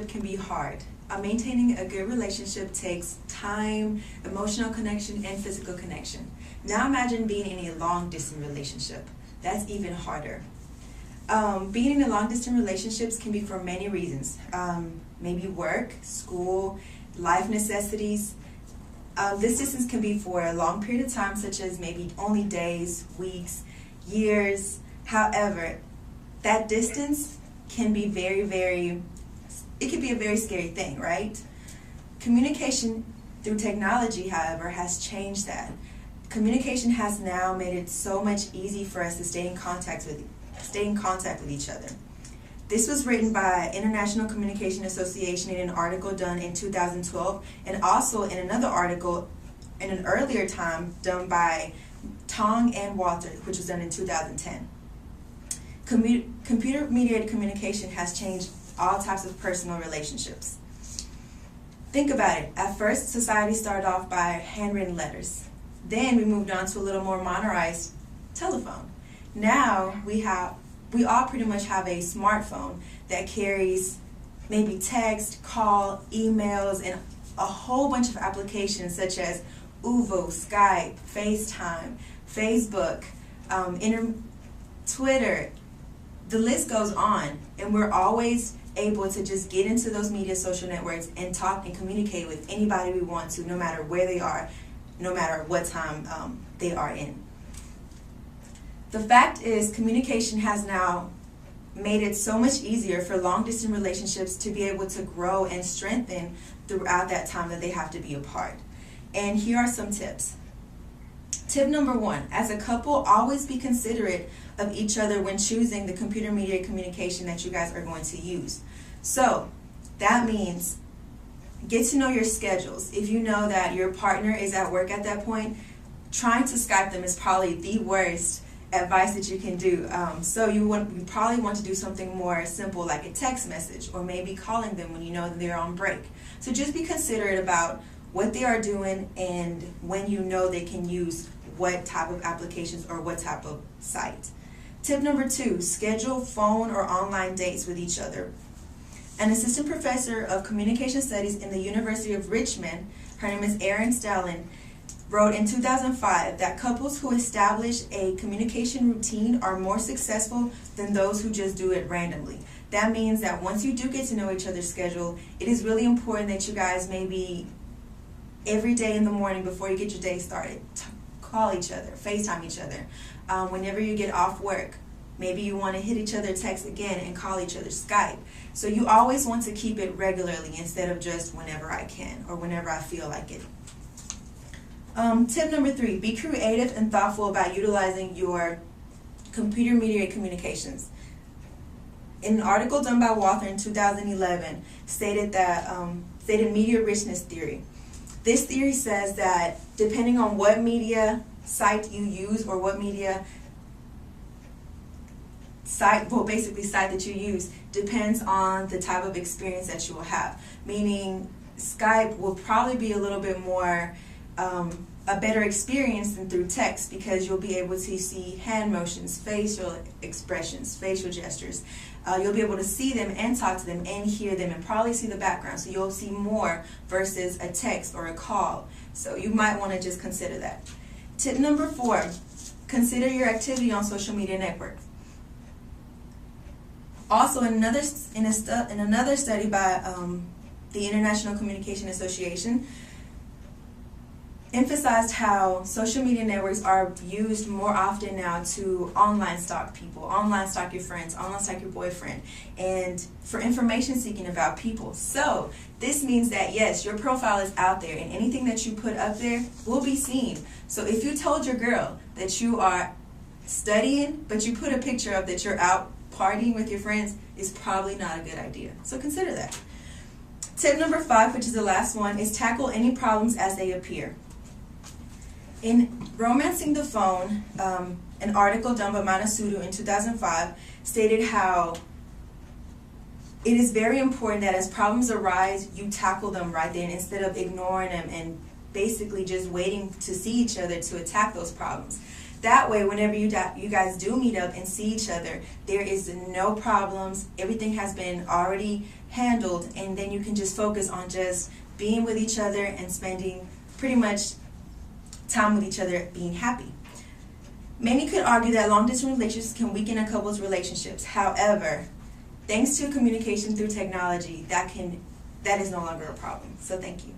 can be hard. Maintaining a good relationship takes time, emotional connection, and physical connection. Now imagine being in a long-distance relationship. That's even harder. Being in a long-distance relationships can be for many reasons. Maybe work, school, life necessities. This distance can be for a long period of time, such as maybe only days, weeks, years. However, that distance can be it can be a very scary thing, right? Communication through technology, however, has changed that. Communication has now made it so much easy for us to stay in contact with each other. This was written by International Communication Association in an article done in 2012, and also in another article in an earlier time done by Tong and Walter, which was done in 2010. Computer-mediated communication has changed all types of personal relationships. Think about it. At first, society started off by handwritten letters. Then we moved on to a little more modernized telephone. Now we all pretty much have a smartphone that carries maybe text, call, emails, and a whole bunch of applications such as Uvo, Skype, FaceTime, Facebook, Twitter. The list goes on, and we're always able to just get into those media social networks and talk and communicate with anybody we want to, no matter where they are, no matter what time they are in. The fact is, communication has now made it so much easier for long-distance relationships to be able to grow and strengthen throughout that time that they have to be apart. And here are some tips. Tip number 1, as a couple, always be considerate of each other when choosing the computer-mediated communication that you guys are going to use. So that means get to know your schedules. If you know that your partner is at work at that point, trying to Skype them is probably the worst advice that you can do. So you probably want to do something more simple like a text message, or maybe calling them when you know that they're on break. So just be considerate about what they are doing and when you know they can use what type of applications or what type of site. Tip number 2, schedule phone or online dates with each other. An assistant professor of communication studies in the University of Richmond, her name is Erin Stalin, wrote in 2005 that couples who establish a communication routine are more successful than those who just do it randomly. That means that once you do get to know each other's schedule, it is really important that you guys maybe every day in the morning before you get your day started, call each other, FaceTime each other. Whenever you get off work, maybe you want to hit each other, text again, and call each other, Skype. So you always want to keep it regularly instead of just whenever I can or whenever I feel like it. Tip number 3, be creative and thoughtful about utilizing your computer-mediated communications. In an article done by Walther in 2011, stated media richness theory. This theory says that depending on what media site you use or what media site that you use depends on the type of experience that you will have. Meaning Skype will probably be a little bit more a better experience than through text, because you'll be able to see hand motions, facial expressions, facial gestures. You'll be able to see them and talk to them and hear them and probably see the background. So you'll see more versus a text or a call. So you might want to just consider that. Tip number 4, consider your activity on social media networks. Also, in another study by the International Communication Association, emphasized how social media networks are used more often now to online stalk people, online stalk your friends, online stalk your boyfriend, and for information seeking about people. So this means that yes, your profile is out there and anything that you put up there will be seen. So if you told your girl that you are studying, but you put a picture up that you're out partying with your friends, is probably not a good idea. So consider that. Tip number 5, which is the last one, is tackle any problems as they appear. In Romancing the Phone, an article done by Manasudu in 2005 stated how it is very important that as problems arise, you tackle them right then instead of ignoring them and basically just waiting to see each other to attack those problems. That way, whenever you guys do meet up and see each other, there is no problems. Everything has been already handled, and then you can just focus on just being with each other and spending pretty much time with each other, being happy. Many could argue that long-distance relationships can weaken a couple's relationships. However, thanks to communication through technology, that is no longer a problem. So thank you.